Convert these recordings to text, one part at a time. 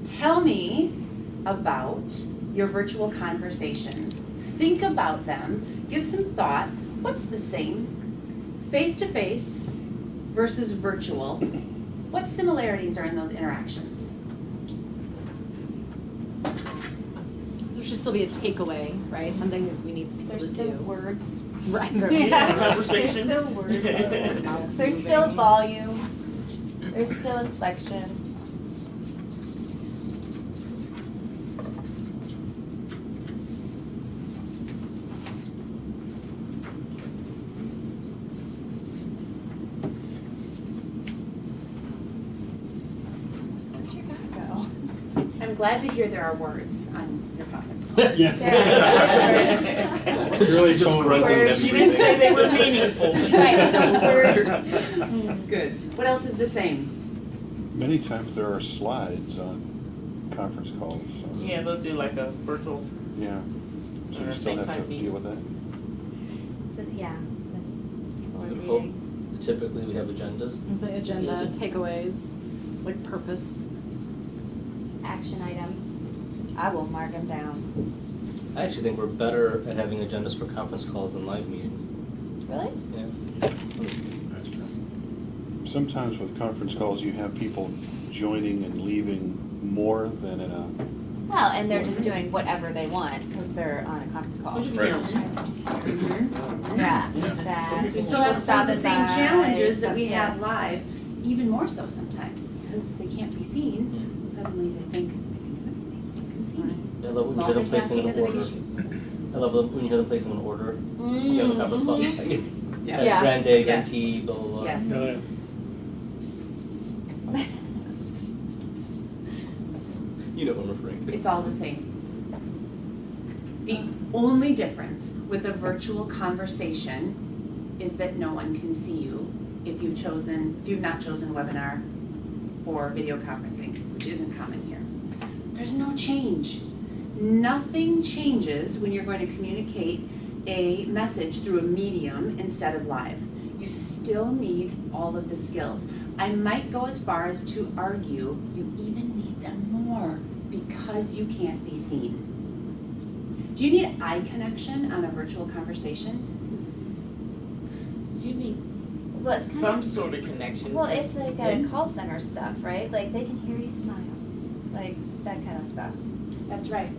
Tell me about your virtual conversations. Think about them. Give some thought. What's the same? Face-to-face versus virtual. What similarities are in those interactions? There should still be a takeaway, right? Something that we need people There's to still do. words. Right. Yeah. Conversation. There's still words. There's still volume. There's still inflection. Where'd your guy go? I'm glad to hear there are words on your conference calls. Yeah. There's Really just grunting Words. at She didn't say they were meaningful. Right, the words. Mm. That's good. What else is the same? Many times there are slides on conference calls, so. Yeah, they'll do like a virtual. Yeah. So Or you still have same to time deal with that? So, yeah. Or Good reading. Typically, we have agendas. It's like agenda, takeaways, like purpose. Action items. I will mark them down. I actually think we're better at having agendas for conference calls than live meetings. Really? Yeah. Sometimes with conference calls, you have people joining and leaving more than in a, Well, and they're just doing whatever they want because they're on a conference call. Right. Yeah. Yeah. That We still have some of the same stop challenges that aside, we yeah. have live, even more so sometimes, because they can't be seen. Suddenly they think, I can do anything, you can see me. I love when you hear them placing Multitasking in is an a big order. issue. I love when you hear them place them in order. You have a conference call. Yeah. Grand day, Yes. venti, blah, blah, blah. Yes. You know what I'm referring to. It's all the same. The only difference with a virtual conversation is that no one can see you if you've not chosen webinar or video conferencing, which isn't common here. There's no change. Nothing changes when you're going to communicate a message through a medium instead of live. You still need all of the skills. I might go as far as to argue you even need them more because you can't be seen. Do you need eye connection on a virtual conversation? You need Well, it's kind some of, sort of connection. well, it's like a Yeah. call center stuff, right? Like they can hear you smile, like that kind of stuff. That's right.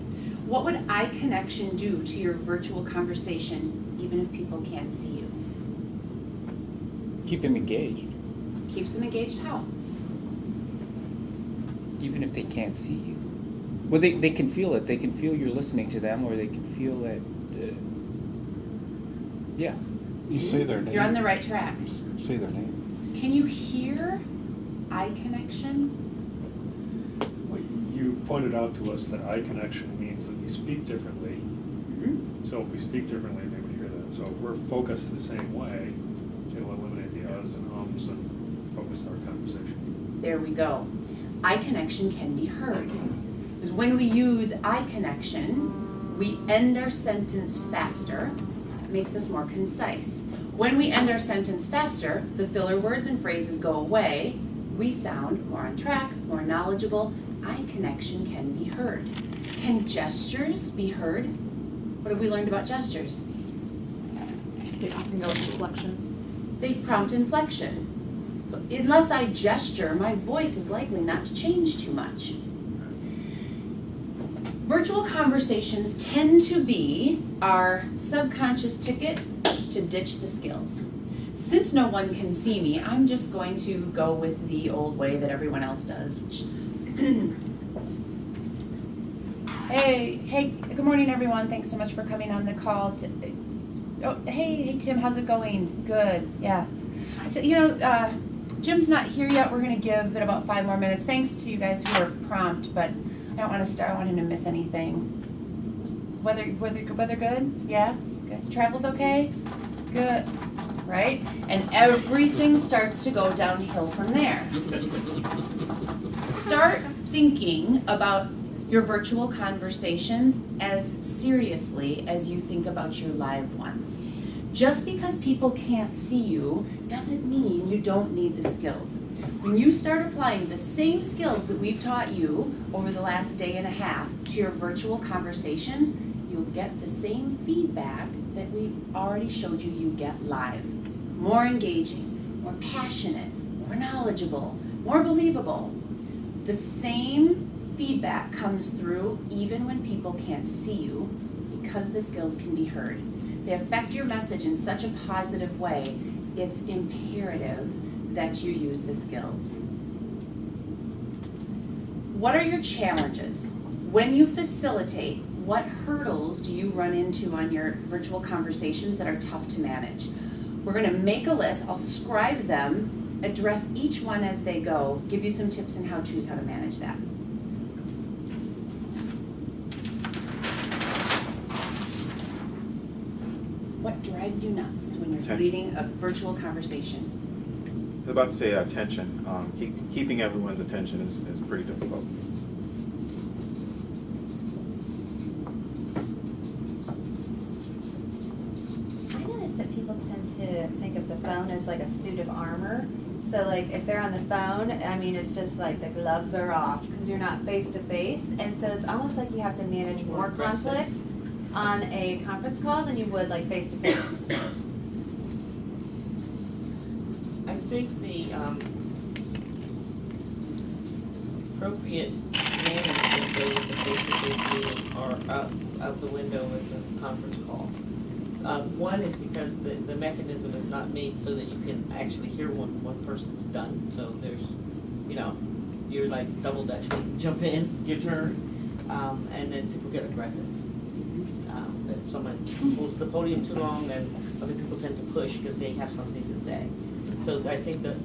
What would eye connection do to your virtual conversation even if people can't see you? Keep them engaged, Keeps them engaged how? even if they can't see you. Well, they can feel it. They can feel you're listening to them, or they can feel that, yeah. you say their name. You're on the right track. Say their name. Can you hear eye connection? Well, you pointed out to us that eye connection means that we speak differently. So if we speak differently, they would hear that. So if we're focused the same way, it will eliminate the uhs and ums and focus our conversation. There we go. Eye connection can be heard. Because when we use eye connection, we end our sentence faster. That makes us more concise. When we end our sentence faster, the filler words and phrases go away. We sound more on track, more knowledgeable. Eye connection can be heard. Can gestures be heard? What have we learned about gestures? They often go with inflection. They prompt inflection. Unless I gesture, my voice is likely not to change too much. Virtual conversations tend to be our subconscious ticket to ditch the skills. Since no one can see me, I'm just going to go with the old way that everyone else does, which Hey, good morning, everyone. Thanks so much for coming on the call. Hey, Tim, how's it going? Good, yeah. So, Jim's not here yet. We're going to give it about 5 more minutes. Thanks to you guys who were prompt, but I don't want to start. I don't want him to miss anything. Weather good? Yeah? Good. Travel's okay? Good. Right? And everything starts to go downhill from there. Start thinking about your virtual conversations as seriously as you think about your live ones. Just because people can't see you doesn't mean you don't need the skills. When you start applying the same skills that we've taught you over the last day and a half to your virtual conversations, you'll get the same feedback that we've already showed you get live. More engaging, more passionate, more knowledgeable, more believable. The same feedback comes through even when people can't see you because the skills can be heard. They affect your message in such a positive way, it's imperative that you use the skills. What are your challenges? When you facilitate, what hurdles do you run into on your virtual conversations that are tough to manage? We're gonna make a list, I'll scribe them, address each one as they go, give you some tips and how-tos how to manage that. What drives you nuts when you're Attention. leading a virtual conversation? I was about to say attention. Keeping everyone's attention is pretty difficult. I notice that people tend to think of the phone as like a suit of armor. So like if they're on the phone, I mean, it's just like the gloves are off because you're not face to face. And so it's almost like you have to manage more conflict on a conference call than you would like face to face. I think the appropriate manners that go with the face-to-face meeting are out the window with the conference call. One is because the mechanism is not made so that you can actually hear one person's done. So there's, you're like double dutching, jump in, your turn, and then people get aggressive. If someone holds the podium too long, then other people tend to push because they have something to say. So I think that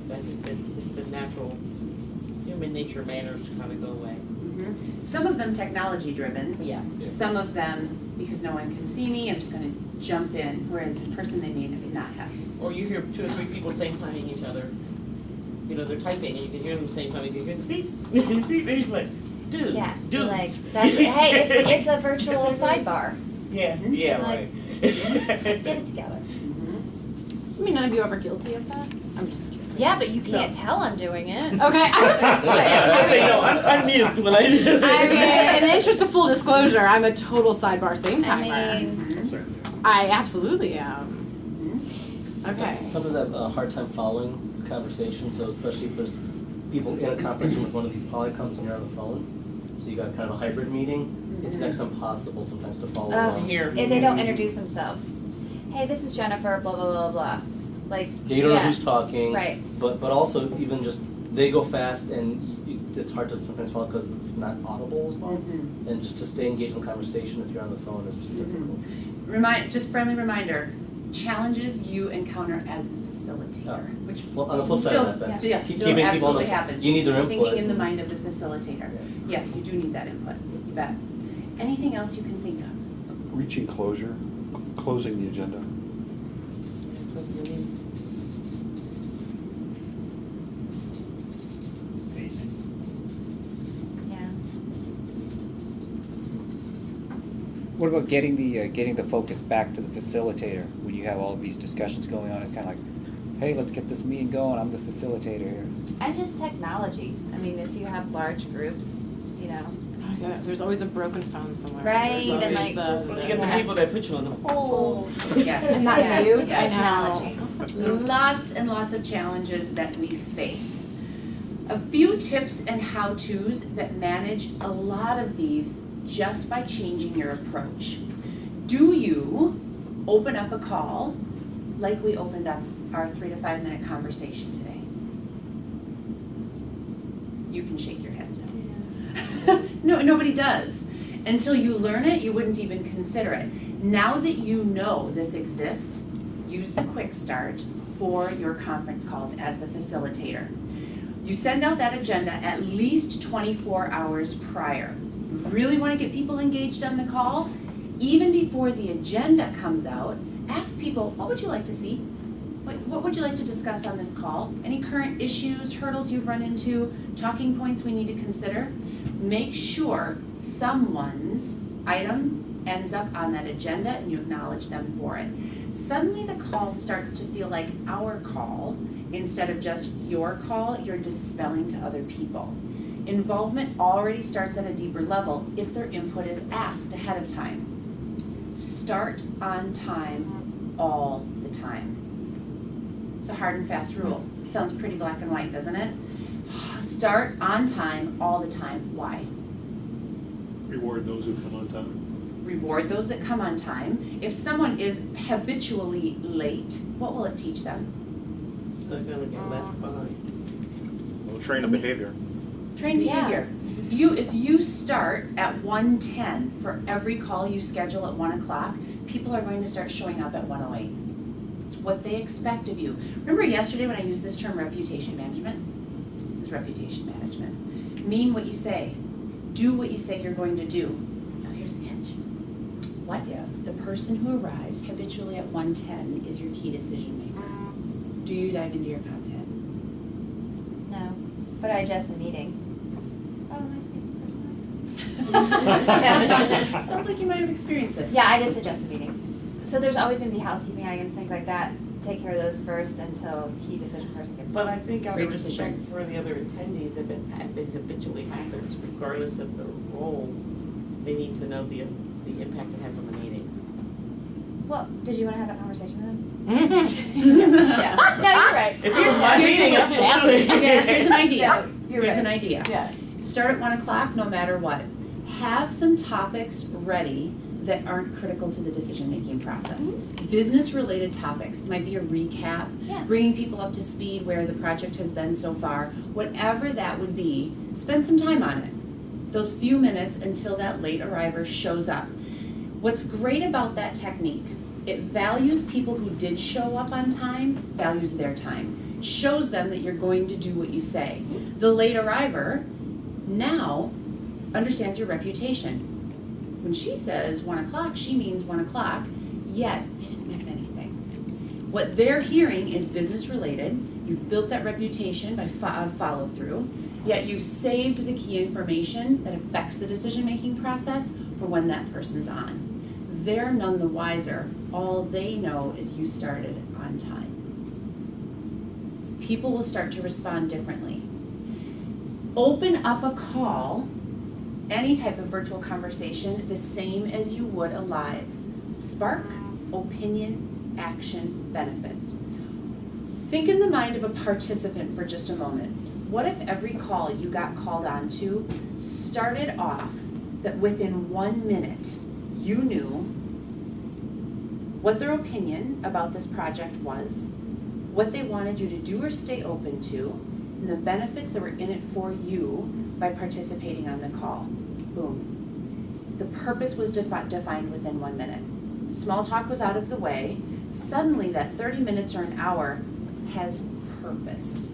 just the natural human nature manners kind of go away. Mm-hmm. Some of them technology driven. Yeah. Some of them because no one can see me, I'm just gonna jump in, whereas in person they may not have. Or you hear 2 or 3 people same timing each other. They're typing and you can hear them same time. You can hear them beep, beep, beep, like, dude, Yeah, dude. like that's hey, it's a virtual sidebar. Yeah, Like- right. Get it together. I mean, none of you ever guilty of that? I'm just curious. Yeah, but you can't tell I'm doing it. Okay, I was gonna Yeah, just say say. no. I'm mute when I do. I mean, in the interest of full disclosure, I'm a total sidebar same timer. I mean, Certainly. I absolutely am. Mm-hmm. Okay. Sometimes I have a hard time following the conversation, so especially if there's people in a conference room with one of these polycoms and you're on the phone, so you got kind of a hybrid meeting, it's next to impossible sometimes to follow along. Here. if they don't introduce themselves. Hey, this is Jennifer, blah, blah, blah, blah. Like, Yeah, you don't know who's talking. Right. But also even just, they go fast and it's hard to sometimes follow because it's not audible as well. Mhm. And just to stay engaged in conversation if you're on the phone is too difficult. Just friendly reminder, challenges you encounter as the facilitator, Yeah. which Well, on the flip side still, of that, still, yeah, keep still keeping people on the absolutely phone. happens. You need their Just keep thinking input. in the mind of the facilitator. Yes, you do need that input, you bet. Anything else you can think of? Reaching closure, closing the agenda. yeah. What about getting the focus back to the facilitator when you have all of these discussions going on? It's kind of like, hey, let's get this meeting going. I'm the facilitator here. And just technology. I mean, if you have large groups, Yeah, there's always a broken phone somewhere. Right, There's and, always, like, just- You get the people that put you on the hold. Yes. And not Yeah, you, just I know. technology. Lots and lots of challenges that we face. A few tips and how-tos that manage a lot of these just by changing your approach. Do you open up a call like we opened up our 3 to 5 minute conversation today? You can shake your heads no. No, nobody does. Until you learn it, you wouldn't even consider it. Now that you know this exists, use the quick start for your conference calls as the facilitator. You send out that agenda at least 24 hours prior. You really want to get people engaged on the call? Even before the agenda comes out, ask people, what would you like to see? What would you like to discuss on this call? Any current issues, hurdles you've run into, talking points we need to consider? Make sure someone's item ends up on that agenda and you acknowledge them for it. Suddenly the call starts to feel like our call instead of just your call. You're dispelling to other people. Involvement already starts at a deeper level if their input is asked ahead of time. Start on time all the time. It's a hard and fast rule. It sounds pretty black and white, doesn't it? Start on time all the time. Why? Reward those who come on time. Reward those that come on time. If someone is habitually late, what will it teach them? They're gonna get left behind. We'll train a behavior. Train Yeah. behavior. If you start at 1:10 for every call you schedule at 1 o'clock, people are going to start showing up at 1:08. It's what they expect of you. Remember yesterday when I used this term reputation management? This is reputation management. Mean what you say. Do what you say you're going to do. Now here's the catch. What if the person who arrives habitually at 1:10 is your key decision maker? Do you dive into your content? No, but I adjust the meeting. Oh, am I speaking personally? Sounds like you might have experienced this. Yeah, I just adjust the meeting. So there's always gonna be housekeeping items, things like that. Take care of those first until key decision person gets. But I think out Great of decision. respect for the other attendees, if it habitually happens, regardless of the role, they need to know the impact it has on the meeting. Well, did you wanna have that conversation with them? Yeah. No, you're right. If it was my meeting, it's Yeah, here's an idea. Yeah, you're Here's right. an idea. Yeah. Start at 1 o'clock no matter what. Have some topics ready that aren't critical to the decision-making process. Business-related topics, might be a recap, Yeah. bringing people up to speed where the project has been so far. Whatever that would be, spend some time on it. Those few minutes until that late arriver shows up. What's great about that technique, it values people who did show up on time, values their time. Shows them that you're going to do what you say. The late arriver now understands your reputation. When she says 1 o'clock, she means 1 o'clock, yet they didn't miss anything. What they're hearing is business related. You've built that reputation by follow through, yet you've saved the key information that affects the decision-making process for when that person's on. They're none the wiser. All they know is you started on time. People will start to respond differently. Open up a call, any type of virtual conversation, the same as you would a live. Spark, opinion, action, benefits. Think in the mind of a participant for just a moment. What if every call you got called on to started off that within 1 minute you knew what their opinion about this project was, what they wanted you to do or stay open to, and the benefits that were in it for you by participating on the call. Boom. The purpose was defined within 1 minute. Small talk was out of the way. Suddenly that 30 minutes or an hour has purpose.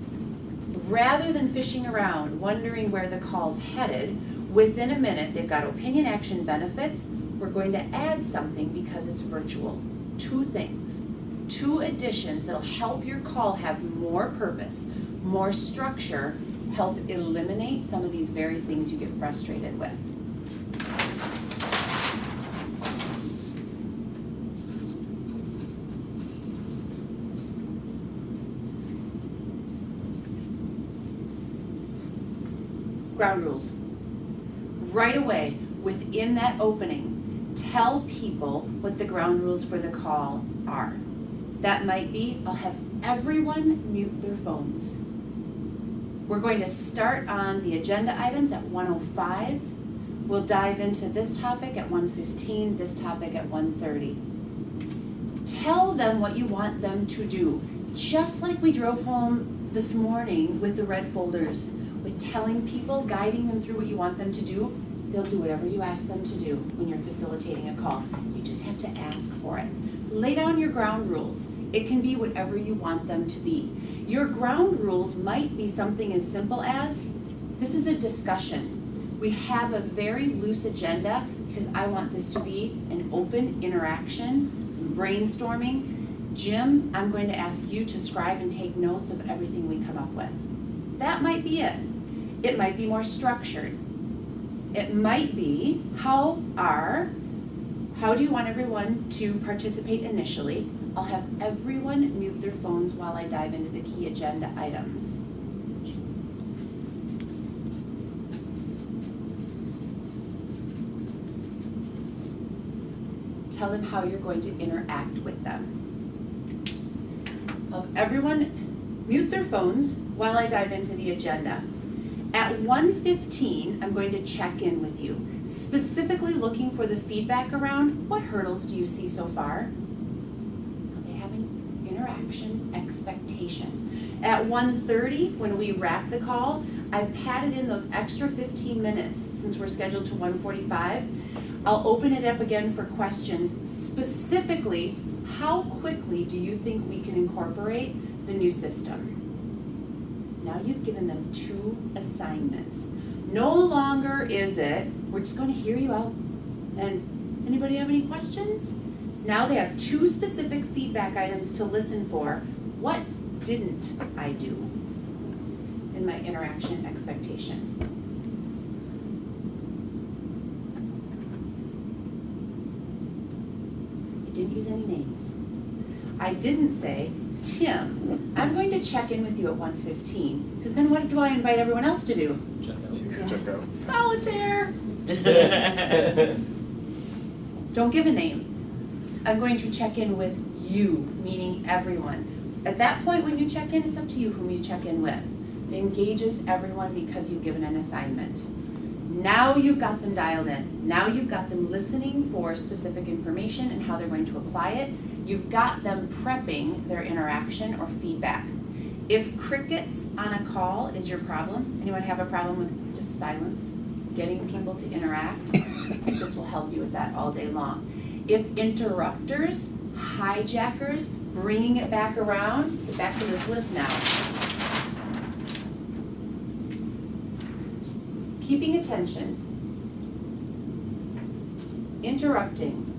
Rather than fishing around, wondering where the call's headed, within a minute they've got opinion, action, benefits. We're going to add something because it's virtual. 2 things. 2 additions that'll help your call have more purpose, more structure, help eliminate some of these very things you get frustrated with. Ground rules. Right away, within that opening, tell people what the ground rules for the call are. That might be, I'll have everyone mute their phones. We're going to start on the agenda items at 1:05. We'll dive into this topic at 1:15, this topic at 1:30. Tell them what you want them to do. Just like we drove home this morning with the red folders, with telling people, guiding them through what you want them to do, they'll do whatever you ask them to do when you're facilitating a call. You just have to ask for it. Lay down your ground rules. It can be whatever you want them to be. Your ground rules might be something as simple as, this is a discussion. We have a very loose agenda because I want this to be an open interaction, some brainstorming. Jim, I'm going to ask you to scribe and take notes of everything we come up with. That might be it. It might be more structured. It might be, how are How do you want everyone to participate initially? I'll have everyone mute their phones while I dive into the key agenda items. Tell them how you're going to interact with them. I'll have everyone mute their phones while I dive into the agenda. At 1:15, I'm going to check in with you, specifically looking for the feedback around what hurdles do you see so far? Are they having interaction expectation? At 1:30, when we wrap the call, I've padded in those extra 15 minutes since we're scheduled to 1:45. I'll open it up again for questions, specifically, how quickly do you think we can incorporate the new system? Now you've given them 2 assignments. No longer is it, we're just going to hear you out. And anybody have any questions? Now they have 2 specific feedback items to listen for. What didn't I do in my interaction expectation? I didn't use any names. I didn't say, Tim, I'm going to check in with you at 1:15, because then what do I invite everyone else to do? Check out. Check out. Solitaire. Don't give a name. I'm going to check in with you, meaning everyone. At that point when you check in, it's up to you whom you check in with. It engages everyone because you've given an assignment. Now you've got them dialed in. Now you've got them listening for specific information and how they're going to apply it. You've got them prepping their interaction or feedback. If crickets on a call is your problem, anyone have a problem with just silence, getting people to interact? This will help you with that all day long. If interrupters, hijackers, bringing it back around, let's get back to this list now. Keeping attention, interrupting,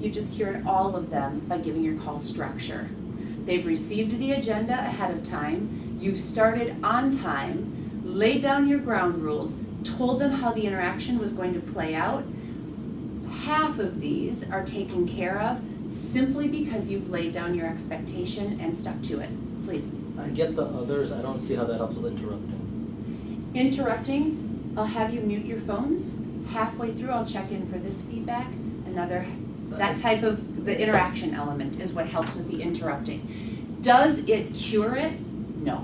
you just cured all of them by giving your call structure. They've received the agenda ahead of time, you've started on time, laid down your ground rules, told them how the interaction was going to play out. Half of these are taken care of simply because you've laid down your expectation and stuck to it. Please. I get the others, I don't see how that helps with interrupting. Interrupting, I'll have you mute your phones. Halfway through, I'll check in for this feedback. That type of, the interaction element is what helps with the interrupting. Does it cure it? No.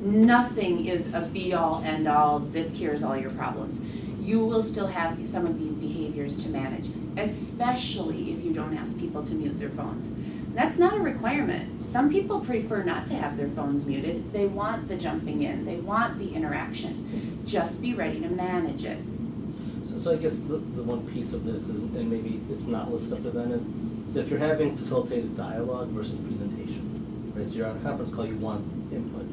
Nothing is a be-all, end-all, this cures all your problems. You will still have some of these behaviors to manage, especially if you don't ask people to mute their phones. That's not a requirement. Some people prefer not to have their phones muted. They want the jumping in. They want the interaction. Just be ready to manage it. So I guess the one piece of this is, and maybe it's not listed up there then, is, so if you're having facilitated dialogue versus presentation, right? So you're on a conference call, you want input.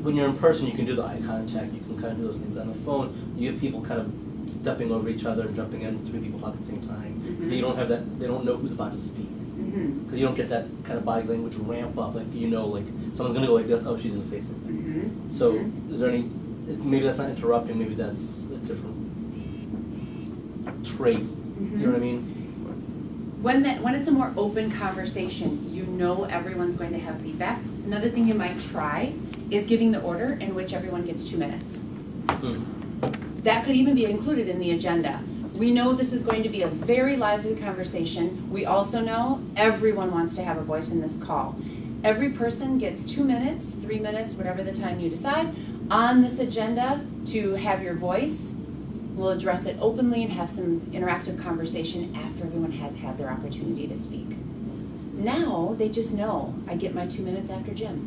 When you're in person, you can do the eye contact, you can kind of do those things. On the phone, you have people kind of stepping over each other and jumping in, 3 people talking at the same time. So you don't have that, they don't know who's about to speak. Because you don't get that kind of body language ramp up, like, you know, like, someone's gonna go like this, oh, she's gonna say something. So is there any, maybe that's not interrupting, maybe that's a different trait, you know what I mean? When it's a more open conversation, you know everyone's going to have feedback. Another thing you might try is giving the order in which everyone gets 2 minutes. That could even be included in the agenda. We know this is going to be a very lively conversation. We also know everyone wants to have a voice in this call. Every person gets 2 minutes, 3 minutes, whatever the time you decide, on this agenda to have your voice. We'll address it openly and have some interactive conversation after everyone has had their opportunity to speak. Now, they just know, I get my 2 minutes after Jim.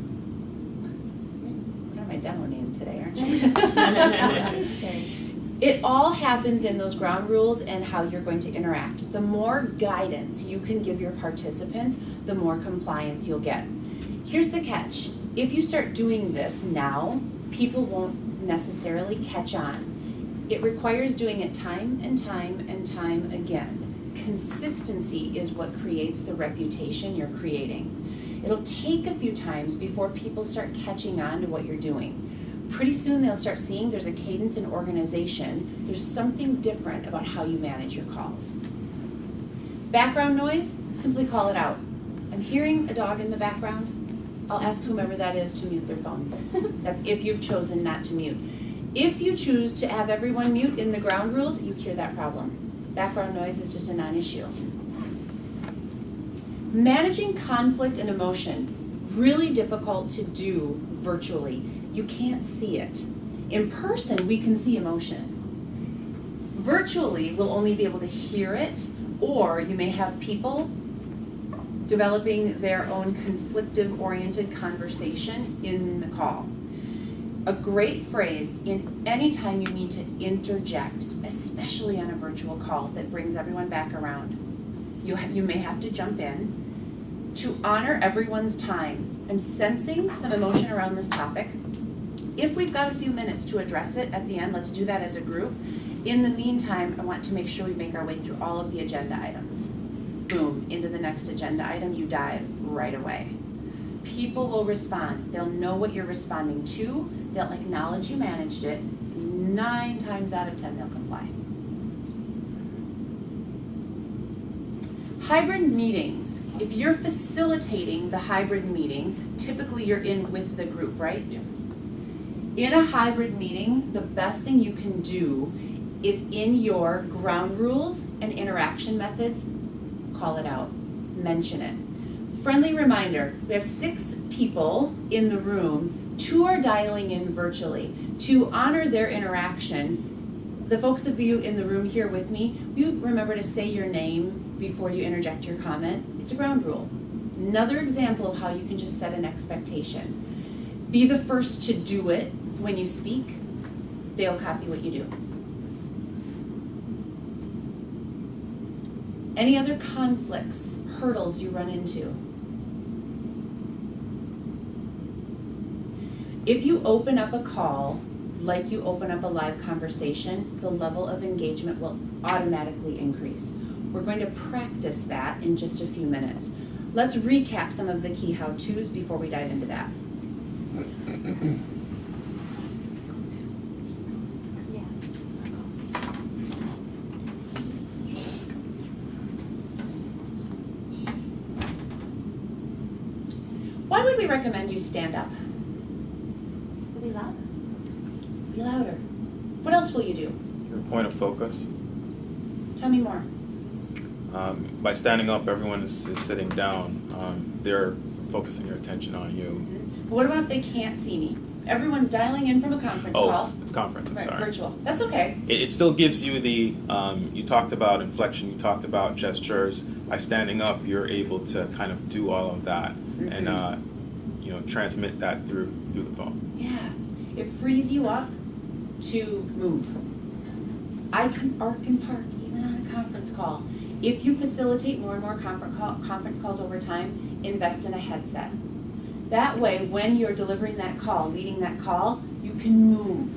What am I demoing today, aren't you? It all happens in those ground rules and how you're going to interact. The more guidance you can give your participants, the more compliance you'll get. Here's the catch. If you start doing this now, people won't necessarily catch on. It requires doing it time and time and time again. Consistency is what creates the reputation you're creating. It'll take a few times before people start catching on to what you're doing. Pretty soon they'll start seeing there's a cadence and organization. There's something different about how you manage your calls. Background noise, simply call it out. I'm hearing a dog in the background. I'll ask whomever that is to mute their phone. That's if you've chosen not to mute. If you choose to have everyone mute in the ground rules, you cure that problem. Background noise is just a non-issue. Managing conflict and emotion, really difficult to do virtually. You can't see it. In person, we can see emotion. Virtually, we'll only be able to hear it, or you may have people developing their own conflictive-oriented conversation in the call. A great phrase in any time you need to interject, especially on a virtual call that brings everyone back around. You may have to jump in. To honor everyone's time, I'm sensing some emotion around this topic. If we've got a few minutes to address it at the end, let's do that as a group. In the meantime, I want to make sure we make our way through all of the agenda items. Boom, into the next agenda item, you dive right away. People will respond. They'll know what you're responding to. They'll acknowledge you managed it. 9 times out of 10, they'll comply. Hybrid meetings. If you're facilitating the hybrid meeting, typically you're in with the group, right? Yeah. In a hybrid meeting, the best thing you can do is in your ground rules and interaction methods, call it out, mention it. Friendly reminder, we have 6 people in the room, 2 are dialing in virtually. To honor their interaction, the folks of you in the room here with me, you remember to say your name before you interject your comment. It's a ground rule. Another example of how you can just set an expectation. Be the first to do it when you speak. They'll copy what you do. Any other conflicts, hurdles you run into? If you open up a call like you open up a live conversation, the level of engagement will automatically increase. We're going to practice that in just a few minutes. Let's recap some of the key how-tos before we dive into that. Why would we recommend you stand up? Be louder. Be louder. What else will you do? Your point of focus. Tell me more. By standing up, everyone is sitting down. They're focusing their attention on you. But what about if they can't see me? Everyone's dialing in from a conference call. It's conference, I'm Right, sorry. virtual. That's okay. It still gives you the, you talked about inflection, you talked about gestures. By standing up, you're able to kind of do all of that and, transmit that through the phone. Yeah. It frees you up to move. I can arc and park even on a conference call. If you facilitate more and more conference calls over time, invest in a headset. That way, when you're delivering that call, leading that call, you can move.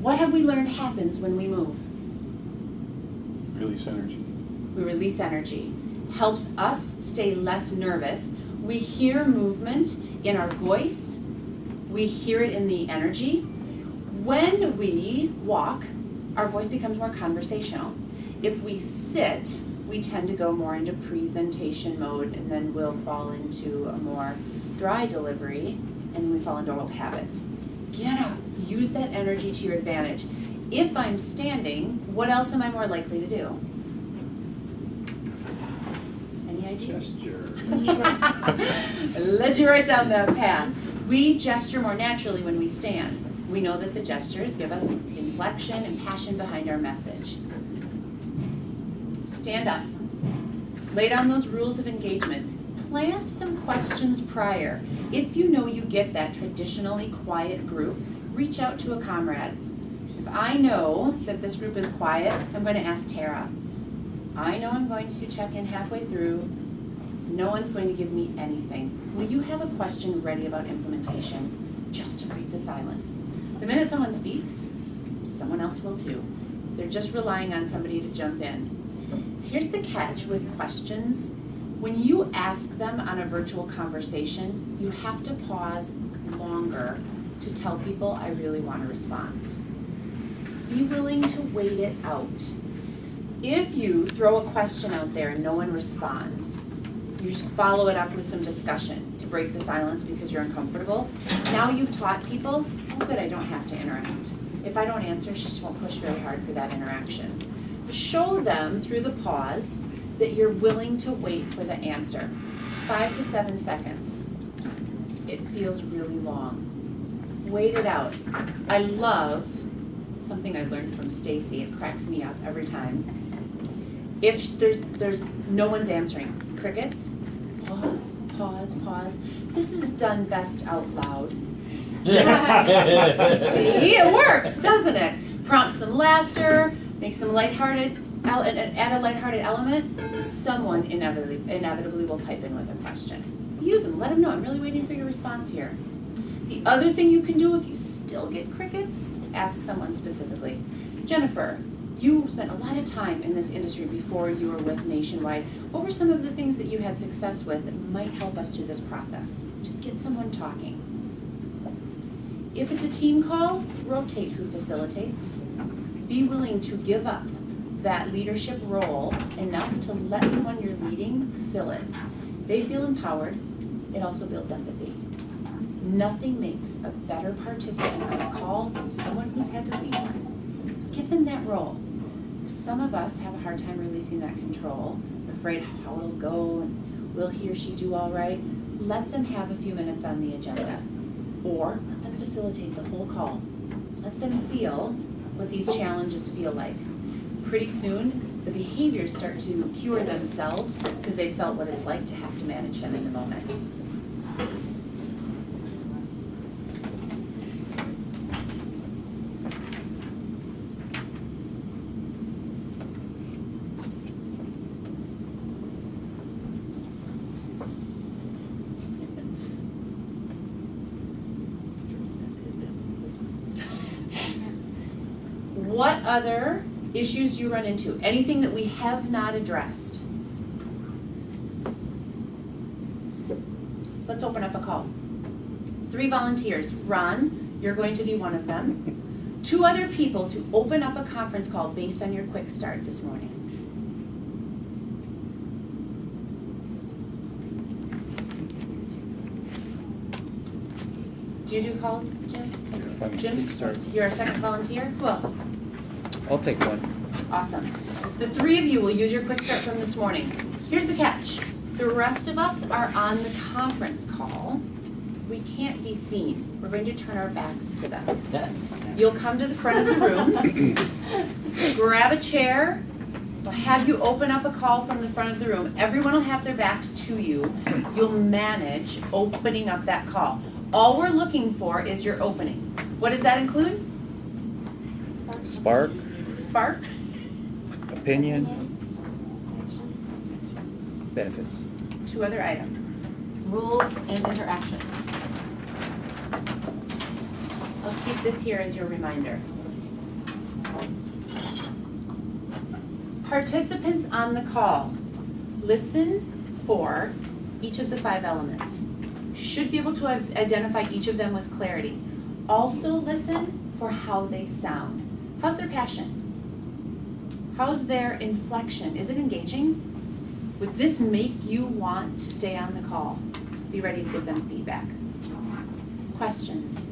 What have we learned happens when we move? Release energy. We release energy. Helps us stay less nervous. We hear movement in our voice. We hear it in the energy. When we walk, our voice becomes more conversational. If we sit, we tend to go more into presentation mode, and then we'll fall into a more dry delivery, and then we fall into old habits. Get up. Use that energy to your advantage. If I'm standing, what else am I more likely to do? Any ideas? Gesture. Led you right down that path. We gesture more naturally when we stand. We know that the gestures give us inflection and passion behind our message. Stand up. Lay down those rules of engagement. Plant some questions prior. If you know you get that traditionally quiet group, reach out to a comrade. If I know that this group is quiet, I'm going to ask Tara. I know I'm going to check in halfway through. No one's going to give me anything. Will you have a question ready about implementation? Just to break the silence. The minute someone speaks, someone else will too. They're just relying on somebody to jump in. Here's the catch with questions. When you ask them on a virtual conversation, you have to pause longer to tell people, I really want a response. Be willing to wait it out. If you throw a question out there and no one responds, you just follow it up with some discussion to break the silence because you're uncomfortable. Now you've taught people, oh good, I don't have to interact. If I don't answer, she just won't push very hard for that interaction. Show them through the pause that you're willing to wait for the answer. 5 to 7 seconds. It feels really long. Wait it out. I love something I learned from Stacy. It cracks me up every time. If there's no one's answering, crickets, pause, pause, pause. This is done best out loud. See, it works, doesn't it? Prompt some laughter, make some lighthearted, add a lighthearted element. Someone inevitably will pipe in with a question. Use them, let them know, I'm really waiting for your response here. The other thing you can do if you still get crickets, ask someone specifically. Jennifer, you spent a lot of time in this industry before you were with Nationwide. What were some of the things that you had success with that might help us through this process? Get someone talking. If it's a team call, rotate who facilitates. Be willing to give up that leadership role enough to let someone you're leading fill it. They feel empowered. It also builds empathy. Nothing makes a better participant on a call than someone who's had to lead one. Give them that role. Some of us have a hard time releasing that control, afraid how it'll go and will he or she do all right. Let them have a few minutes on the agenda, or let them facilitate the whole call. Let them feel what these challenges feel like. Pretty soon, the behaviors start to cure themselves because they felt what it's like to have to manage them in the moment. What other issues do you run into? Anything that we have not addressed? Let's open up a call. 3 volunteers. Ron, you're going to be one of them. 2 other people to open up a conference call based on your quick start this morning. Do you do calls, Jim? Jim, you're a second volunteer. Who else? I'll take one. Awesome. The 3 of you will use your quick start from this morning. Here's the catch. The rest of us are on the conference call. We can't be seen. We're going to turn our backs to them. You'll come to the front of the room, grab a chair, we'll have you open up a call from the front of the room. Everyone will have their backs to you. You'll manage opening up that call. All we're looking for is your opening. What does that include? Spark, Spark, opinion, benefits. 2 other items. Rules and interaction. I'll keep this here as your reminder. Participants on the call, listen for each of the 5 elements. Should be able to identify each of them with clarity. Also listen for how they sound. How's their passion? How's their inflection? Is it engaging? Would this make you want to stay on the call? Be ready to give them feedback. Questions?